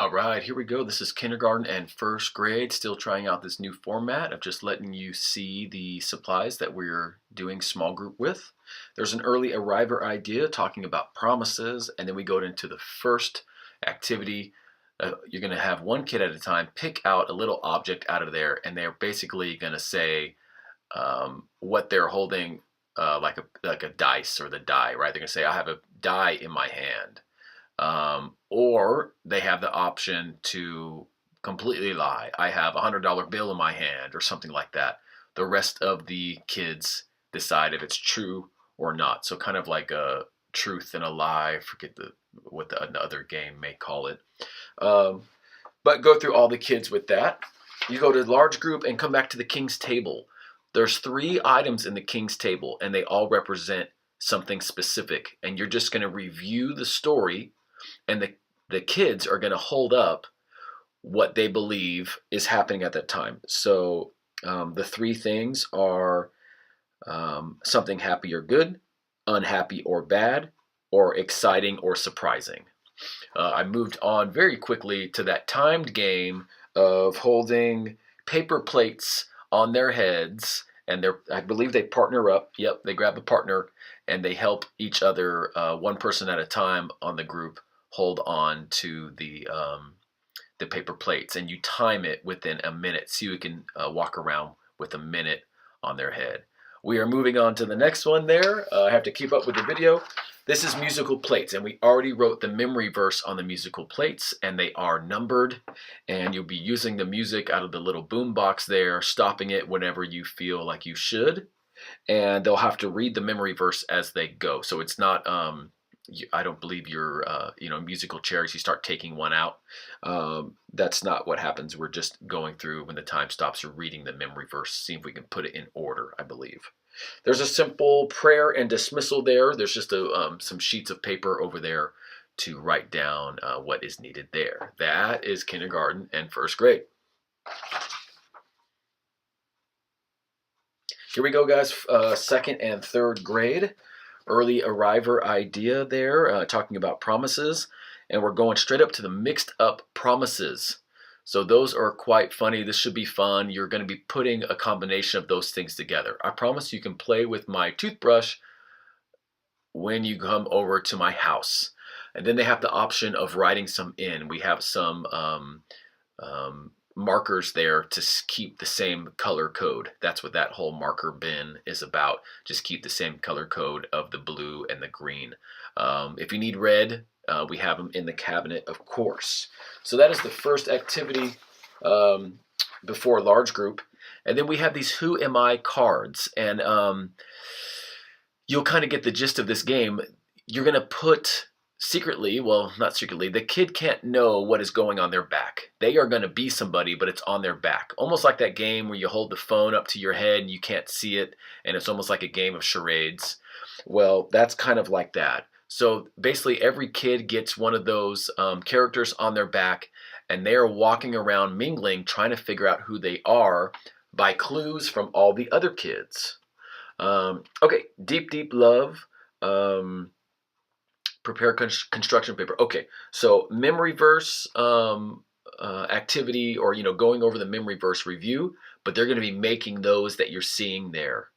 All right, here we go. This is kindergarten and first grade, still trying out this new format of just letting you see the supplies that we're doing small group with. There's an early arriver idea talking about promises, and then we go into the first activity. You're going to have one kid at a time pick out a little object out of there, and they're basically going to say what they're holding, like a dice or the die, right? They're going to say, I have a die in my hand. Or they have the option to completely lie. I have $100 bill in my hand or something like that. The rest of the kids decide if it's true or not. So kind of like a truth and a lie. Forget what the another game may call it. But go through all the kids with that. You go to large group and come back to the king's table. There's 3 items in the king's table, and they all represent something specific. And you're just going to review the story, and the kids are going to hold up what they believe is happening at that time. So the 3 things are something happy or good, unhappy or bad, or exciting or surprising. I moved on very quickly to that timed game of holding paper plates on their heads, and I believe they partner up. Yep, they grab a partner and they help each other, one person at a time on the group, hold on to the paper plates, and you time it within a minute so you can walk around with a minute on their head. We are moving on to the next one there. I have to keep up with the video. This is musical plates, and we already wrote the memory verse on the musical plates, and they are numbered, and you'll be using the music out of the little boom box there, stopping it whenever you feel like you should, and they'll have to read the memory verse as they go. So it's not I don't believe you're, musical chairs, you start taking one out. That's not what happens. We're just going through when the time stops, you're reading the memory verse, see if we can put it in order, I believe. There's a simple prayer and dismissal there. There's just some sheets of paper over there to write down what is needed there. That is kindergarten and first grade. Here we go, guys. Second and third grade. Early arriver idea there, talking about promises, and we're going straight up to the mixed up promises. So those are quite funny. This should be fun. You're going to be putting a combination of those things together. I promise you can play with my toothbrush when you come over to my house. And then they have the option of writing some in. We have some markers there to keep the same color code. That's what that whole marker bin is about. Just keep the same color code of the blue and the green. If you need red, we have them in the cabinet, of course. So that is the first activity before large group. And then we have these Who Am I cards. And you'll kind of get the gist of this game. You're going to put secretly, well, not secretly, the kid can't know what is going on their back. They are going to be somebody, but it's on their back. Almost like that game where you hold the phone up to your head and you can't see it, and it's almost like a game of charades. Well, that's kind of like that. So basically every kid gets one of those characters on their back, and they are walking around mingling, trying to figure out who they are by clues from all the other kids. Okay, deep, deep love. Prepare construction paper. Okay, so memory verse activity, or going over the memory verse review, but they're going to be making those that you're seeing there.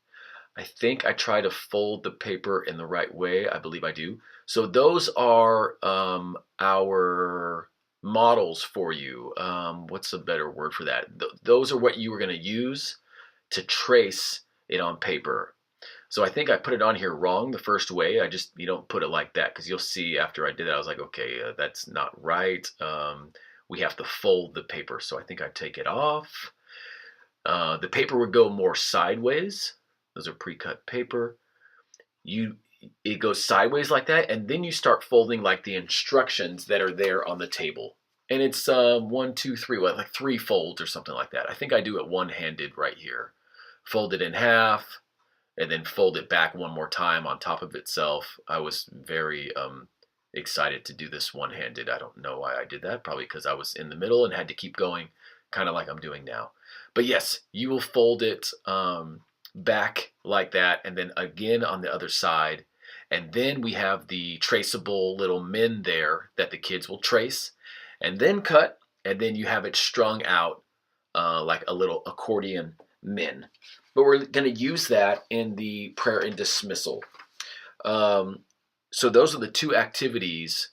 I think I try to fold the paper in the right way. I believe I do. So those are our models for you. What's a better word for that? Those are what you were going to use to trace it on paper. So I think I put it on here wrong the first way. You don't put it like that, because you'll see after I did that, I was like, okay, that's not right. We have to fold the paper. So I think I take it off. The paper would go more sideways. Those are pre-cut paper. It goes sideways like that, and then you start folding like the instructions that are there on the table. And it's 1, 2, 3, like 3 folds or something like that. I think I do it one-handed right here. Fold it in half, and then fold it back one more time on top of itself. I was very excited to do this one-handed. I don't know why I did that. Probably because I was in the middle and had to keep going, kind of like I'm doing now. But yes, you will fold it back like that, and then again on the other side. And then we have the traceable little men there that the kids will trace. and then cut, and then you have it strung out like a little accordion min. But we're going to use that in the prayer and dismissal. So those are the two activities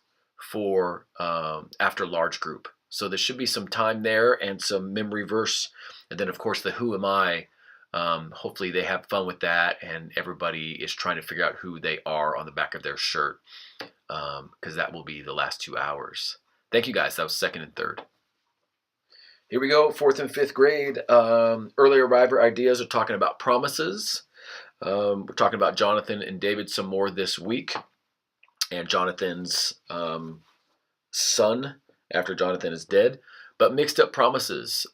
for after large group. So there should be some time there and some memory verse, and then of course the who am I. Hopefully they have fun with that, and everybody is trying to figure out who they are on the back of their shirt, because that will be the last 2 hours. Thank you guys. That was second and third. Here we go, fourth and fifth grade. Early arriver ideas are talking about promises. We're talking about Jonathan and David some more this week, and Jonathan's son after Jonathan is dead. But mixed up promises.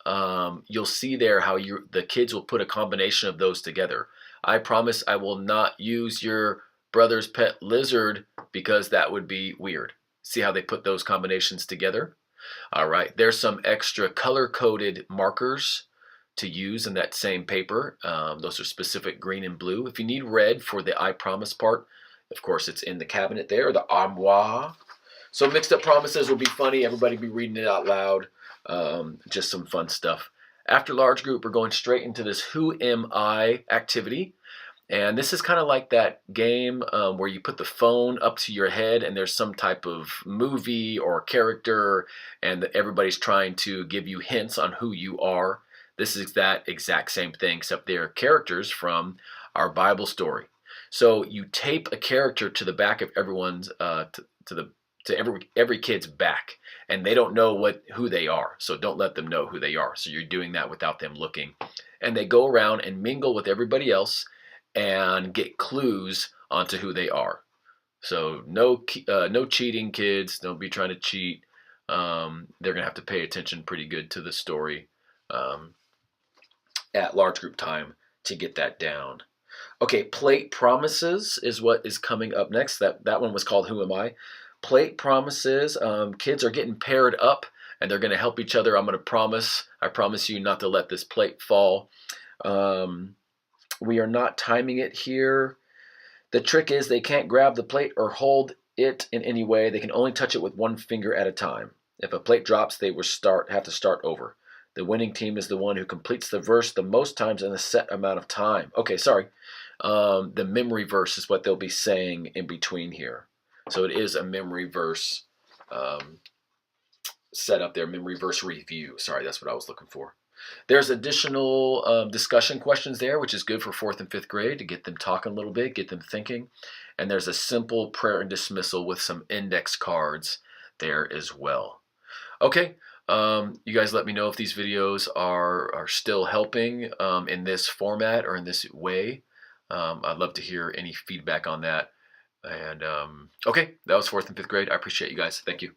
You'll see there how the kids will put a combination of those together. I promise I will not use your brother's pet lizard because that would be weird. See how they put those combinations together? All right, there's some extra color-coded markers to use in that same paper. Those are specific green and blue. If you need red for the I promise part, of course it's in the cabinet there, the armoire. So mixed up promises will be funny. Everybody be reading it out loud. Just some fun stuff. After large group, we're going straight into this who am I activity. And this is kind of like that game where you put the phone up to your head and there's some type of movie or character, and everybody's trying to give you hints on who you are. This is that exact same thing, except they're characters from our Bible story. So you tape a character to the back of everyone's to every kid's back, and they don't know who they are. So don't let them know who they are. So you're doing that without them looking, and they go around and mingle with everybody else and get clues onto who they are. So no cheating, kids. Don't be trying to cheat. They're gonna have to pay attention pretty good to the story at large group time to get that down. Okay, plate promises is what is coming up next. That one was called Who Am I? Plate promises. Kids are getting paired up and they're going to help each other. I promise you not to let this plate fall. We are not timing it here. The trick is they can't grab the plate or hold it in any way. They can only touch it with one finger at a time. If a plate drops, they will have to start over. The winning team is the one who completes the verse the most times in a set amount of time. Okay, sorry. The memory verse is what they'll be saying in between here. So it is a memory verse set up there, memory verse review. Sorry, that's what I was looking for. There's additional discussion questions there, which is good for fourth and fifth grade to get them talking a little bit, get them thinking. And there's a simple prayer and dismissal with some index cards there as well. Okay, you guys let me know if these videos are still helping in this format or in this way. I'd love to hear any feedback on that. And okay, that was fourth and fifth grade. I appreciate you guys. Thank you.